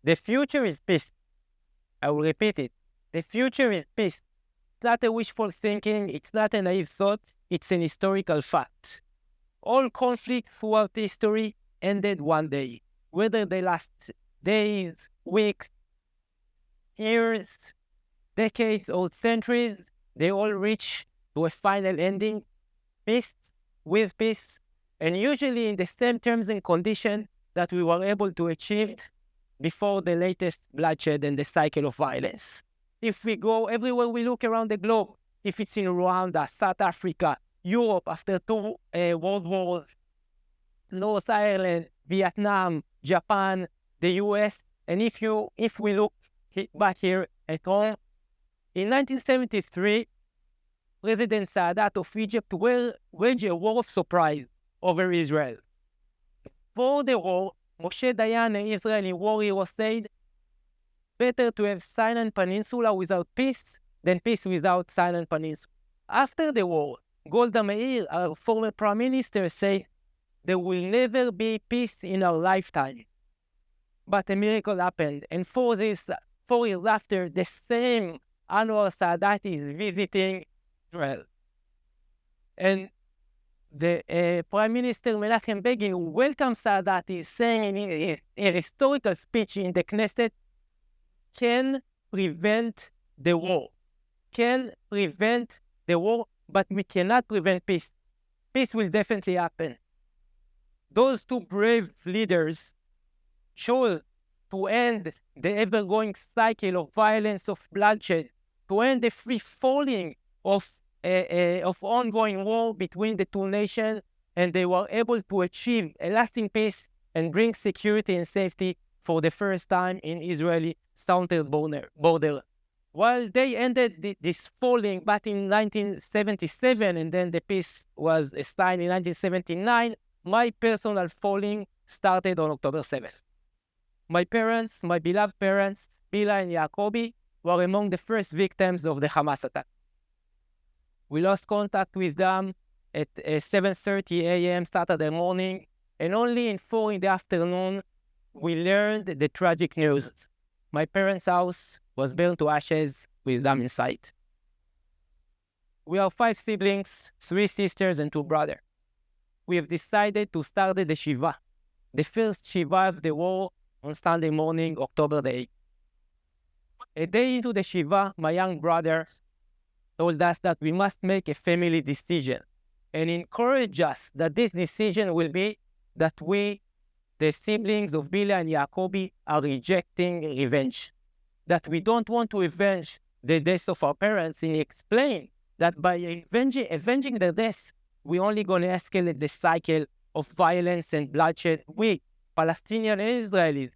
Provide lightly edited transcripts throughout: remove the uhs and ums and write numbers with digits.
The future is peace. I will repeat it. The future is peace. It's not a wishful thinking. It's not a naive thought. It's an historical fact. All conflict throughout history ended one day. Whether they last days, weeks, years, decades, or centuries, they all reach to a final ending, peace with peace, and usually in the same terms and conditions that we were able to achieve before the latest bloodshed and the cycle of violence. If we go everywhere we look around the globe, if it's in Rwanda, South Africa, Europe after two world wars, North Ireland, Vietnam, Japan, the US, and if we look back here at home, in 1973, President Sadat of Egypt waged a war of surprise over Israel. For the war, Moshe Dayan, an Israeli war hero, said, better to have Sinai Peninsula without peace than peace without Sinai Peninsula. After the war, Golda Meir, our former prime minister, said, there will never be peace in our lifetime. But a miracle happened, and 4 years after, the same Anwar Sadat is visiting Israel. And the Prime Minister Menachem Begin, who welcomes Sadat, is saying in a historical speech in the Knesset, can prevent the war. Can prevent the war, but we cannot prevent peace. Peace will definitely happen. Those two brave leaders chose to end the ever-going cycle of violence, of bloodshed, to end the free-falling of ongoing war between the two nations, and they were able to achieve a lasting peace and bring security and safety for the first time in Israeli southern border. While they ended this falling back in 1977, and then the peace was signed in 1979, my personal falling started on October 7th. My parents, my beloved parents, Bila and Yacobi, were among the first victims of the Hamas attack. We lost contact with them at 7:30 a.m. Saturday morning, and only in 4 in the afternoon, we learned the tragic news. My parents' house was burned to ashes with them inside. We are 5 siblings, 3 sisters and 2 brothers. We have decided to start the Shiva, the first Shiva of the war, on Sunday morning, October the 8th. A day into the Shiva, my young brother told us that we must make a family decision and encourage us that this decision will be that we, the siblings of Bila and Yacobi, are rejecting revenge. That we don't want to avenge the deaths of our parents, and he explained that by avenging their deaths, we're only going to escalate the cycle of violence and bloodshed we, Palestinians and Israelis,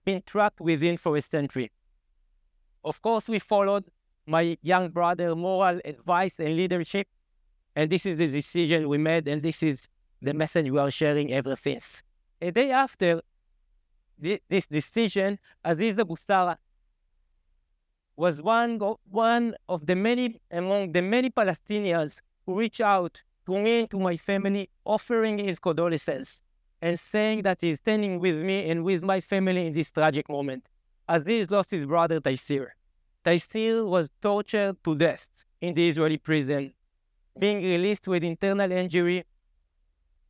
been trapped within for a century. Of course, we followed my young brother's moral advice and leadership, and this is the decision we made, and this is the message we are sharing ever since. A day after this decision, Aziza Busara was one of the many, among the many Palestinians who reached out to me and to my family, offering his condolences and saying that he's standing with me and with my family in this tragic moment. Aziz lost his brother Taysir. Taysir was tortured to death in the Israeli prison, being released with internal injury,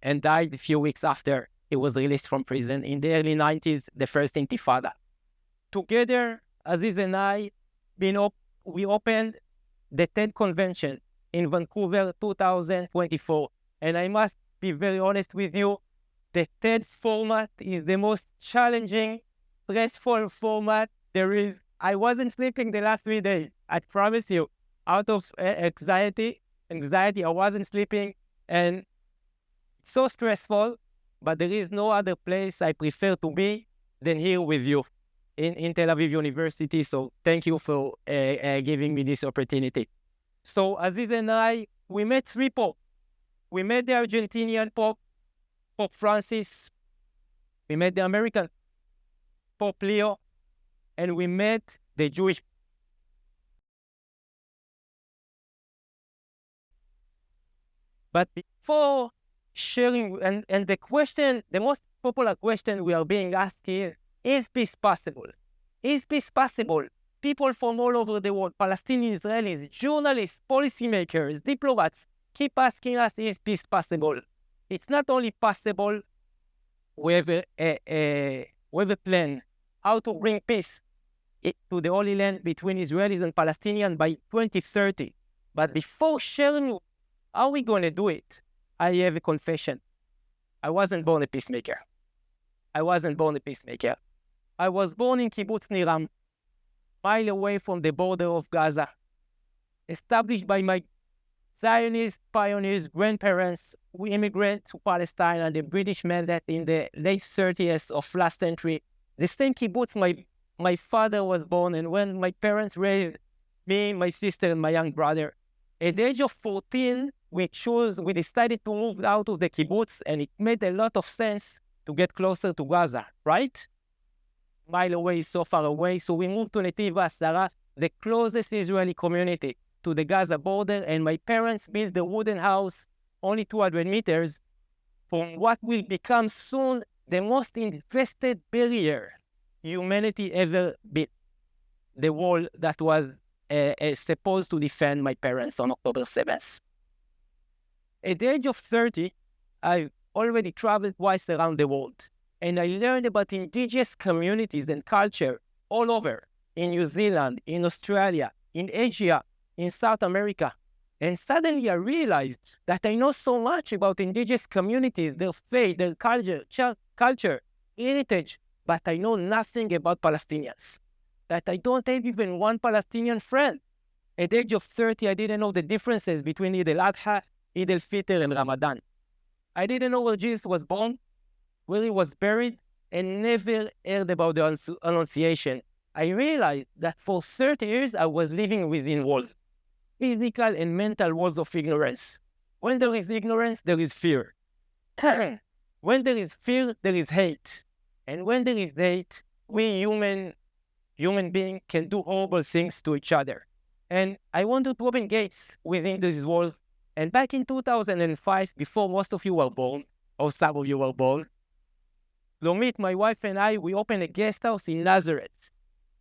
and died a few weeks after he was released from prison in the early 90s, the first Intifada. Together, Aziz and I, we opened the TED Convention in Vancouver 2024. And I must be very honest with you, the TED format is the most challenging, stressful format there is. I wasn't sleeping the last 3 days, I promise you. Out of anxiety, I wasn't sleeping, and it's so stressful, but there is no other place I prefer to be than here with you in Tel Aviv University. So thank you for giving me this opportunity. So Aziz and I, we met 3 popes. We met the Argentinian Pope, Pope Francis. We met the American Pope Leo, and we met the Jewish. But before sharing, and the question, the most popular question we are being asked is, Is peace possible? Is peace possible? People from all over the world, Palestinian Israelis, journalists, policymakers, diplomats, keep asking us, is peace possible? It's not only possible, we have a plan how to bring peace to the Holy Land between Israelis and Palestinians by 2030. But before sharing how we're going to do it, I have a confession. I wasn't born a peacemaker. I was born in Kibbutz Niram, mile away from the border of Gaza, established by my Zionist pioneers, grandparents who immigrated to Palestine and the British mandate in the late 30s of last century. The same kibbutz my father was born, and when my parents raised me, my sister, and my young brother. At the age of 14, we decided to move out of the kibbutz, and it made a lot of sense to get closer to Gaza, right? Mile away, so far away. So we moved to Netiv Asara, the closest Israeli community to the Gaza border, and my parents built a wooden house only 200 meters from what will become soon the most infested barrier humanity ever built. The wall that was supposed to defend my parents on October 7th. At the age of 30, I already traveled twice around the world, and I learned about indigenous communities and culture all over, in New Zealand, in Australia, in Asia, in South America. And suddenly I realized that I know so much about indigenous communities, their faith, their culture, heritage, but I know nothing about Palestinians. That I don't have even one Palestinian friend. At the age of 30, I didn't know the differences between Eid al-Adha, Eid al-Fitr, and Ramadan. I didn't know where Jesus was born, where he was buried, and never heard about the Annunciation. I realized that for 30 years, I was living within walls, physical and mental walls of ignorance. When there is ignorance, there is fear. When there is fear, there is hate. And when there is hate, we human beings can do horrible things to each other. And I wanted to open gates within this world. And back in 2005, before most of you were born, or some of you were born, Lomit, my wife, and I, we opened a guest house in Nazareth,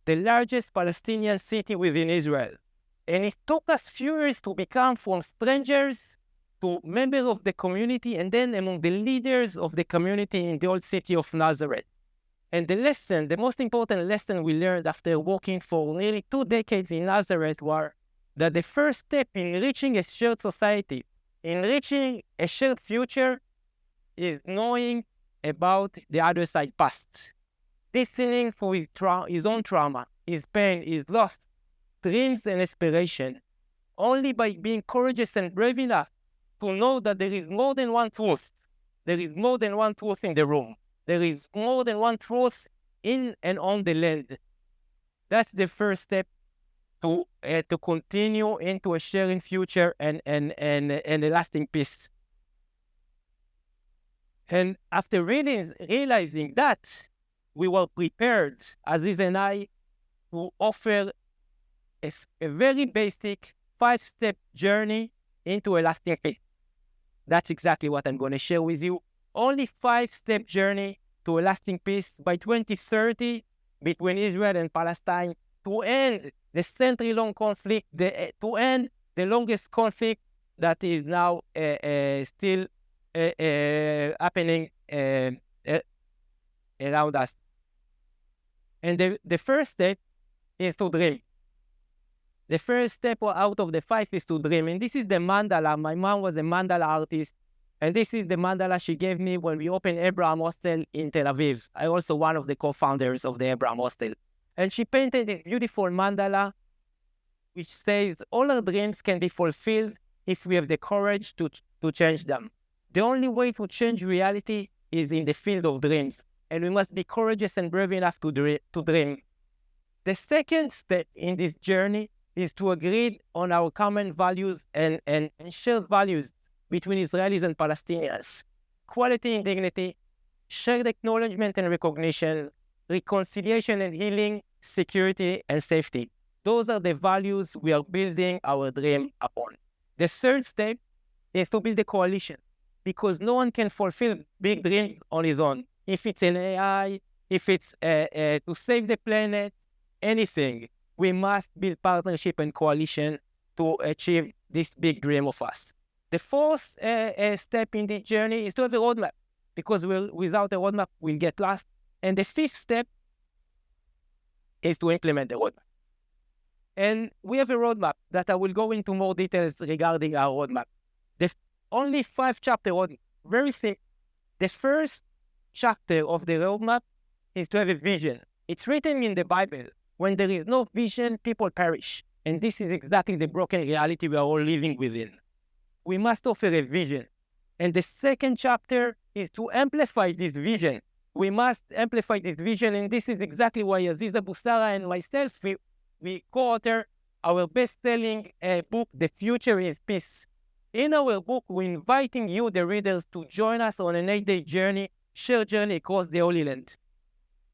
the largest Palestinian city within Israel. And it took us few years to become from strangers to members of the community, and then among the leaders of the community in the old city of Nazareth. And the most important lesson we learned after working for nearly 2 decades in Nazareth was that the first step in reaching a shared society, in reaching a shared future, is knowing about the other side past. Listening for his own trauma, his pain, his loss, dreams and aspiration. Only by being courageous and brave enough to know that there is more than one truth. There is more than one truth in the room. There is more than one truth in and on the land. That's the first step to continue into a sharing future and a lasting peace. And after realizing that, we were prepared, Aziz and I, to offer a very basic 5-step journey into a lasting peace. That's exactly what I'm going to share with you. Only 5-step journey to a lasting peace by 2030 between Israel and Palestine, to end the century-long conflict, to end the longest conflict that is now still happening around us. And the first step is to dream. The first step out of the 5 is to dream. And this is the mandala. My mom was a mandala artist. And this is the mandala she gave me when we opened Abraham Hostel in Tel Aviv. I'm also one of the co-founders of the Abraham Hostel. And she painted this beautiful mandala which says all our dreams can be fulfilled if we have the courage to change them. The only way to change reality is in the field of dreams. And we must be courageous and brave enough to dream. The second step in this journey is to agree on our common values and shared values between Israelis and Palestinians. Equality and dignity, shared acknowledgement and recognition, reconciliation and healing, security and safety. Those are the values we are building our dream upon. The third step is to build a coalition, because no one can fulfill big dreams on his own. If it's an AI, if it's to save the planet, anything, we must build partnership and coalition to achieve this big dream of us. The fourth step in the journey is to have a roadmap, because without a roadmap, we'll get lost. And the fifth step is to implement the roadmap. And we have a roadmap that I will go into more details regarding our roadmap. There's only 5-chapter roadmap, very simple. The first chapter of the roadmap is to have a vision. It's written in the Bible, when there is no vision, people perish. And this is exactly the broken reality we are all living within. We must offer a vision. And the second chapter is to amplify this vision. We must amplify this vision, and this is exactly why Aziza Busara and myself, we co-author our best-selling book, The Future is Peace. In our book, we're inviting you, the readers, to join us on an 8-day journey, shared journey across the Holy Land.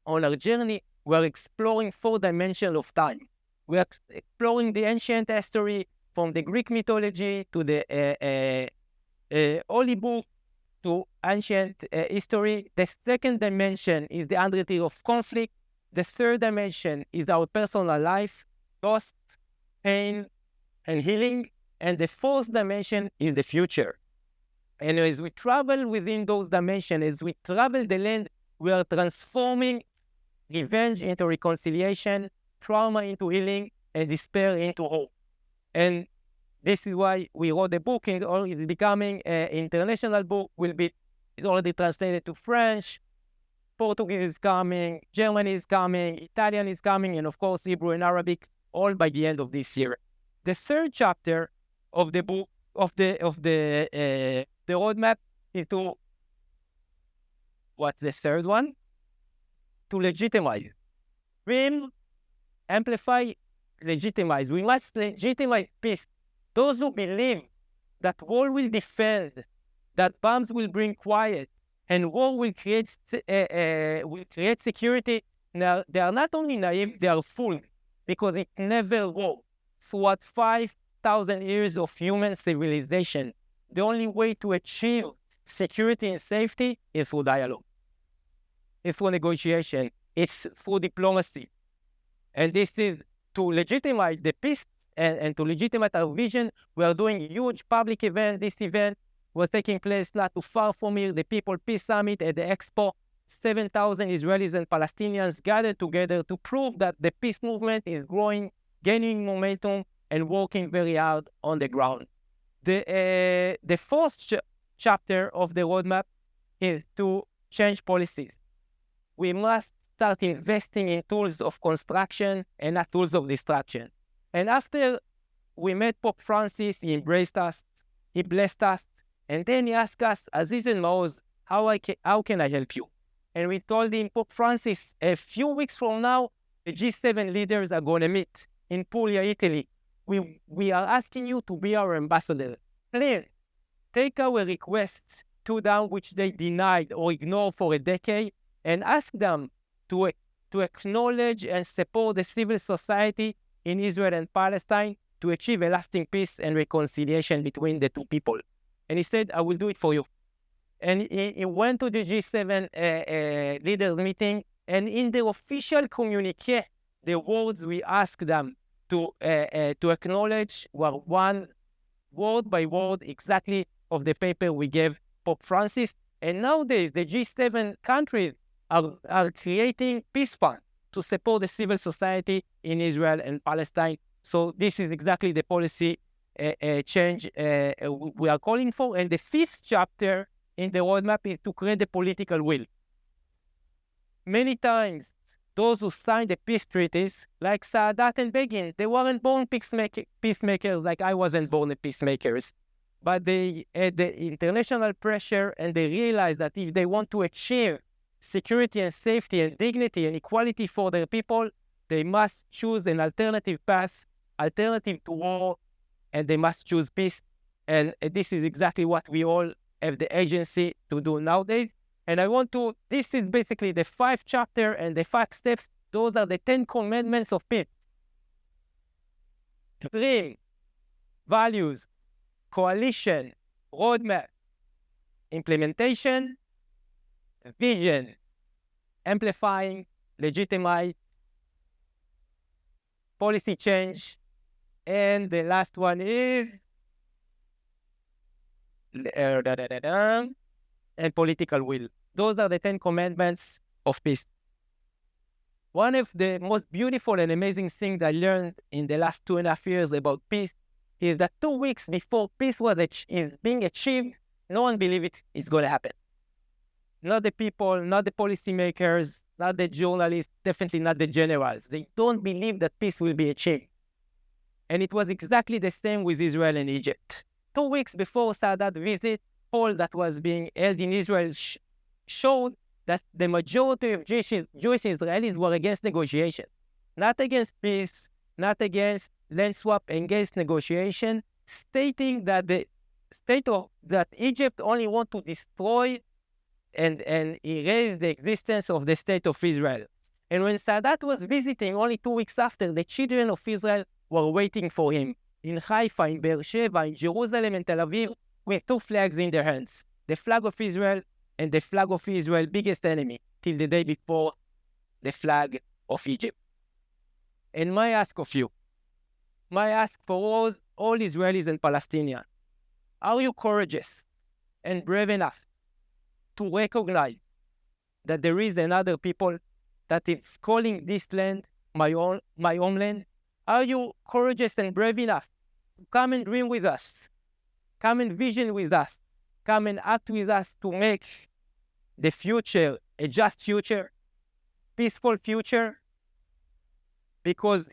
On our journey, we're exploring 4 dimensions of time. We're exploring the ancient history, from the Greek mythology to the Holy Book to ancient history. The second dimension is the 100 years of conflict. The third dimension is our personal life, loss, pain, and healing. And the fourth dimension is the future. And as we travel within those dimensions, as we travel the land, we are transforming revenge into reconciliation, trauma into healing, and despair into hope. And this is why we wrote the book. It's becoming an international book. It's already translated to French, Portuguese is coming, German is coming, Italian is coming, and of course Hebrew and Arabic, all by the end of this year. The third chapter of the book of the roadmap is to, what's the third one? To legitimize. Dream, amplify, legitimize. We must legitimize peace. Those who believe that war will defend, that bombs will bring quiet, and war will create security, now, they are not only naive, they are fooled, because it never worked. Throughout 5,000 years of human civilization, the only way to achieve security and safety is through dialogue. It's through negotiation. It's through diplomacy. And this is to legitimize the peace and to legitimize our vision. We are doing a huge public event. This event was taking place not too far from here, the People Peace Summit at the Expo. 7,000 Israelis and Palestinians gathered together to prove that the peace movement is growing, gaining momentum, and working very hard on the ground. The fourth chapter of the roadmap is to change policies. We must start investing in tools of construction and not tools of destruction. And after we met Pope Francis, he embraced us, he blessed us, and then he asked us, Aziz and Maoz, how can I help you? And we told him, Pope Francis, a few weeks from now, the G7 leaders are going to meet in Puglia, Italy. We are asking you to be our ambassador. Please, take our requests to them which they denied or ignored for a decade, and ask them to acknowledge and support the civil society in Israel and Palestine to achieve a lasting peace and reconciliation between the two people. And he said, I will do it for you. And he went to the G7 leaders meeting, and in the official communique, the words we asked them to acknowledge were one word by word exactly of the paper we gave Pope Francis. And nowadays, the G7 countries are creating peace funds to support the civil society in Israel and Palestine. So this is exactly the policy change we are calling for. And the fifth chapter in the roadmap is to create the political will. Many times, those who signed the peace treaties, like Sadat and Begin, they weren't born peacemakers like I wasn't born a peacemakers. But they had the international pressure, and they realized that if they want to achieve security and safety and dignity and equality for their people, they must choose an alternative path, alternative to war, and they must choose peace. And this is exactly what we all have the agency to do nowadays. And this is basically the 5 chapter and the 5 steps. Those are the 10 commandments of peace. Dream, values, coalition, roadmap, implementation, vision, amplifying, legitimate, policy change, and the last one is and political will. Those are the 10 commandments of peace. One of the most beautiful and amazing things I learned in the last 2.5 years about peace is that 2 weeks before peace is being achieved, no one believed it's going to happen. Not the people, not the policymakers, not the journalists, definitely not the generals. They don't believe that peace will be achieved. And it was exactly the same with Israel and Egypt. 2 weeks before Sadat visit, poll that was being held in Israel showed that the majority of Jewish Israelis were against negotiation. Not against peace, not against land swap, against negotiation, stating that that Egypt only want to destroy and erase the existence of the state of Israel. And when Sadat was visiting only 2 weeks after, the children of Israel were waiting for him in Haifa, in Beersheba, in Jerusalem, and Tel Aviv, with 2 flags in their hands, the flag of Israel and the flag of Israel's biggest enemy, till the day before, the flag of Egypt. And my ask of you, my ask for all Israelis and Palestinians, are you courageous and brave enough to recognize that there is another people that is calling this land my homeland? Are you courageous and brave enough to come and dream with us, come and vision with us, come and act with us to make the future a just future, peaceful future? Because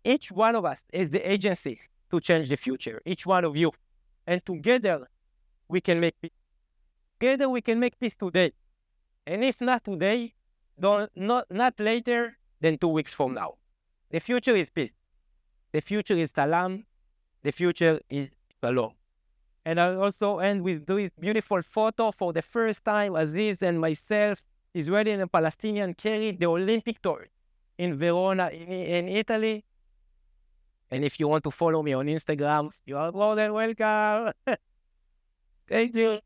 each one of us is the agency to change the future, each one of you. And together we can make peace. Together we can make peace today. And if not today, not later than 2 weeks from now. The future is peace. The future is salam. The future is shalom. And I also end with this beautiful photo. For the first time, Aziz and myself, Israeli and Palestinian, carried the Olympic torch in Verona, in Italy. And if you want to follow me on Instagram, you are more than welcome. Thank you.